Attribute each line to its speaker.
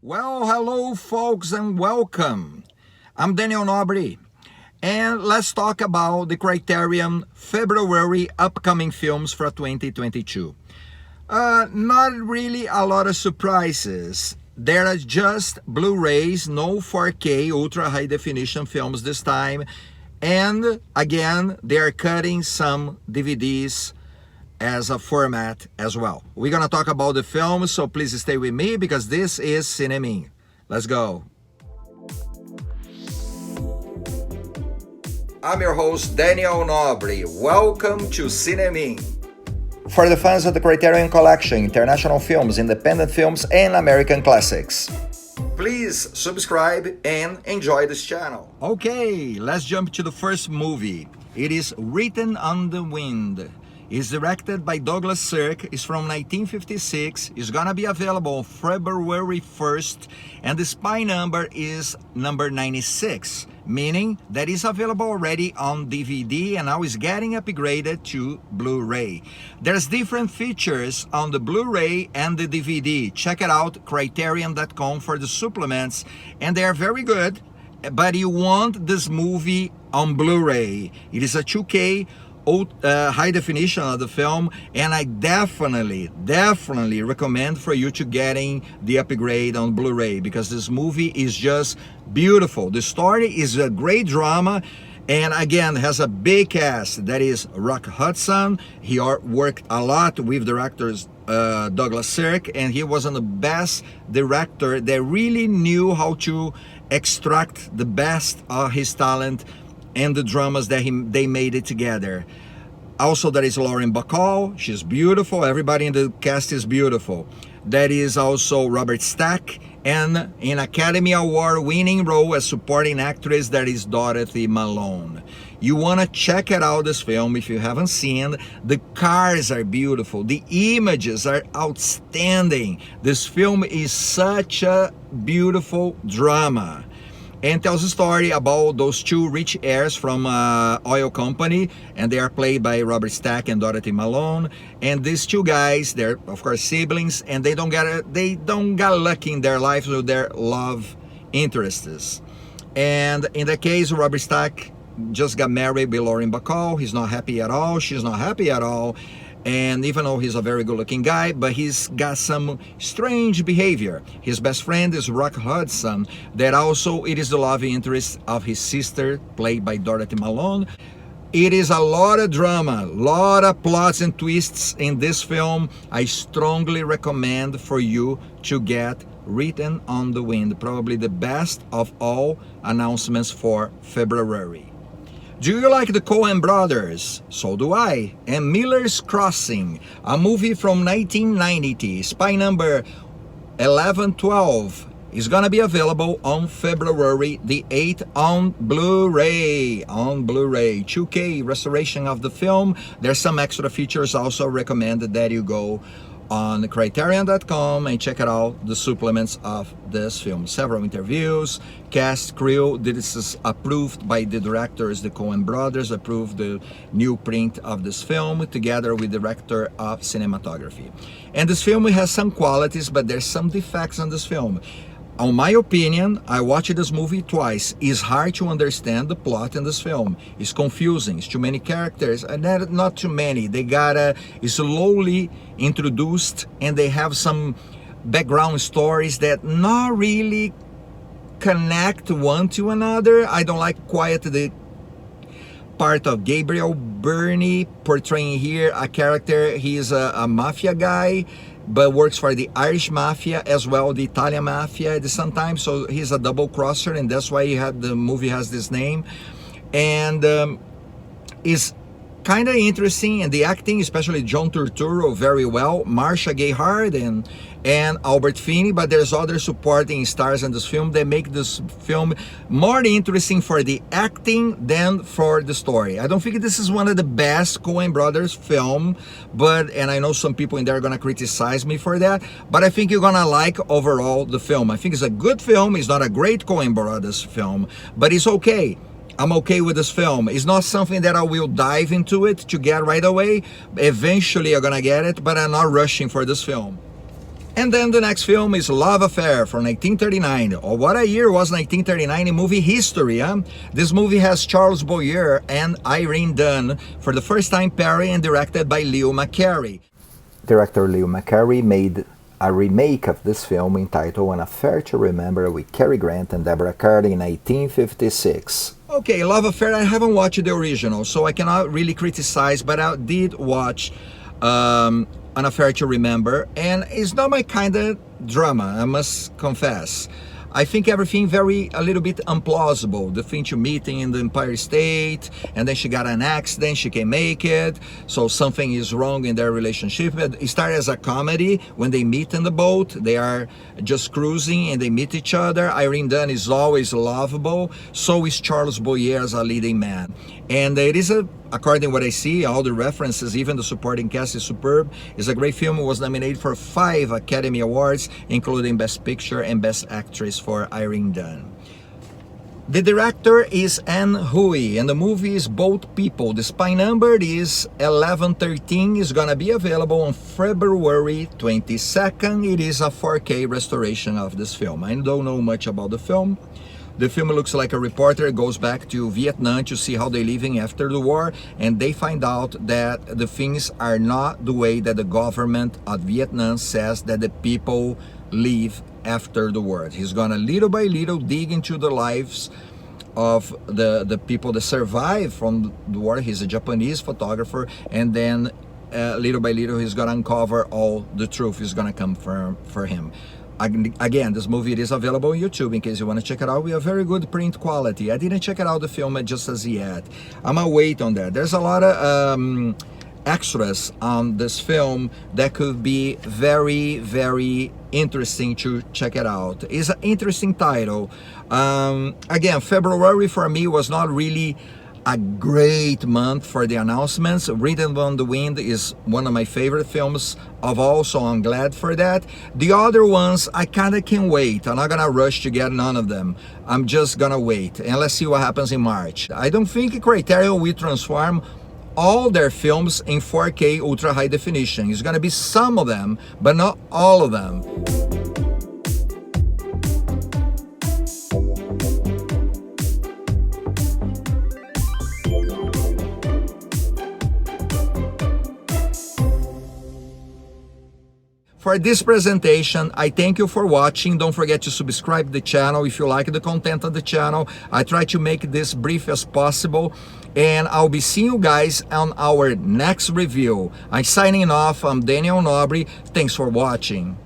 Speaker 1: Well, hello folks and welcome. I'm Daniel Nobre and let's talk about the Criterion February upcoming films for 2022. Not really a lot of surprises. There are just Blu-rays, no 4K ultra high definition films this time. And again, they are cutting some DVDs as a format as well. We're gonna talk about the film, so please stay with me because this is CINEMIN. Let's go. I'm your host, Daniel Nobre. Welcome to CINEMIN. For the fans of the Criterion Collection, international films, independent films, and American classics. Please subscribe and enjoy this channel. Okay, let's jump to the first movie. It is Written on the Wind. It's directed by Douglas Sirk. It's from 1956. It's gonna be available February 1st, and the spy number is number 96, meaning that it's available already on DVD and now is getting upgraded to Blu-ray. There's different features on the Blu-ray and the DVD. Check it out, criterion.com for the supplements, and they are very good, but you want this movie on Blu-ray. It is a 2K high definition of the film, and I definitely recommend for you to getting the upgrade on Blu-ray because this movie is just beautiful. The story is a great drama, and again has a big cast. That is Rock Hudson. He worked a lot with directors Douglas Sirk, and he was the best director that really knew how to extract the best of his talent and the dramas that they made it together. Also, there is Lauren Bacall. She's beautiful. Everybody in the cast is beautiful. That is also Robert Stack, and an Academy Award winning role as supporting actress, that is Dorothy Malone. You want to check it out, this film, if you haven't seen. The cars are beautiful. The images are outstanding. This film is such a beautiful drama, and tells a story about those two rich heirs from oil company, and they are played by Robert Stack and Dorothy Malone. And these two guys, they're of course siblings, and they don't got lucky in their lives with their love interests. And in the case, Robert Stack just got married by Lauren Bacall. He's not happy at all. She's not happy at all. And even though he's a very good-looking guy, but he's got some strange behavior. His best friend is Rock Hudson, that also it is the love interest of his sister, played by Dorothy Malone. It is a lot of drama, a lot of plots and twists in this film. I strongly recommend for you to get Written on the Wind, probably the best of all announcements for February. Do you like the Coen brothers? So do I. And Miller's Crossing, a movie from 1990, spy number 1112, is gonna be available on February the 8th on Blu-ray. 2K restoration of the film. There's some extra features. Also recommended that you go on criterion.com and check out the supplements of this film. Several interviews, cast, crew. This is approved by the directors. The Coen brothers approved the new print of this film together with the director of cinematography. And this film has some qualities, but there's some defects on this film. On my opinion, I watched this movie twice. It's hard to understand the plot in this film. It's confusing. It's too many characters, and not too many. They got slowly introduced, and they have some background stories that not really connect one to another. I don't like quite the part of Gabriel Byrne portraying here a character. He's a mafia guy, but works for the Irish Mafia as well, the Italian Mafia at the same time. So he's a double crosser, and that's why the movie has this name. And is kind of interesting, and the acting, especially John Turturro, very well. Marcia Gay Harden and Albert Finney, but there's other supporting stars in this film that make this film more interesting for the acting than for the story. I don't think this is one of the best Coen brothers film, and I know some people in there are gonna criticize me for that, but I think you're gonna like overall the film. I think it's a good film. It's not a great Coen brothers film, but it's okay. I'm okay with this film. It's not something that I will dive into it to get right away. Eventually I'm gonna get it, but I'm not rushing for this film. And then the next film is Love Affair from 1939. Oh, what a year was 1939 in movie history, huh? This movie has Charles Boyer and Irene Dunne, for the first time pairing, and directed by Leo McCarey. Director Leo McCarey made a remake of this film entitled An Affair to Remember with Cary Grant and Deborah Carter in 1956. Okay, Love Affair, I haven't watched the original, so I cannot really criticize, but I did watch An Affair to Remember, and it's not my kind of drama, I must confess. I think everything a little bit implausible. The thing to meeting in the Empire State, and then she got an accident, she can't make it, so something is wrong in their relationship. It started as a comedy when they meet in the boat, they are just cruising and they meet each other. Irene Dunne is always lovable, so is Charles Boyer as a leading man. And it is according to what I see, all the references, even the supporting cast is superb. It's a great film. It was nominated for 5 Academy Awards, including Best Picture and Best Actress for Irene Dunne. The director is Anne Hui, and the movie is Boat People. The spine number is 1113. It's gonna be available on February 22nd. It is a 4K restoration of this film. I don't know much about the film. The film looks like a reporter goes back to Vietnam to see how they're living after the war, and they find out that the things are not the way that the government of Vietnam says that the people live after the war. He's gonna little by little dig into the lives of the people that survived from the war. He's a Japanese photographer, and then little by little he's gonna uncover all the truth is gonna come for him. Again, this movie is available on YouTube in case you want to check it out. We have very good print quality. I didn't check it out the film just as yet. I'm gonna wait on that. There's a lot of extras on this film that could be very interesting to check it out. It's an interesting title. Again, February for me was not really a great month for the announcements. Rhythm on the Wind is one of my favorite films of all, so I'm glad for that. The other ones, I kinda can wait. I'm not gonna rush to get none of them. I'm just gonna wait, and let's see what happens in March. I don't think Criterion will transform all their films in 4K ultra high definition. It's gonna be some of them, but not all of them. For this presentation, I thank you for watching. Don't forget to subscribe to the channel if you like the content of the channel. I try to make this brief as possible, and I'll be seeing you guys on our next review. I'm signing off. I'm Daniel Nobre. Thanks for watching.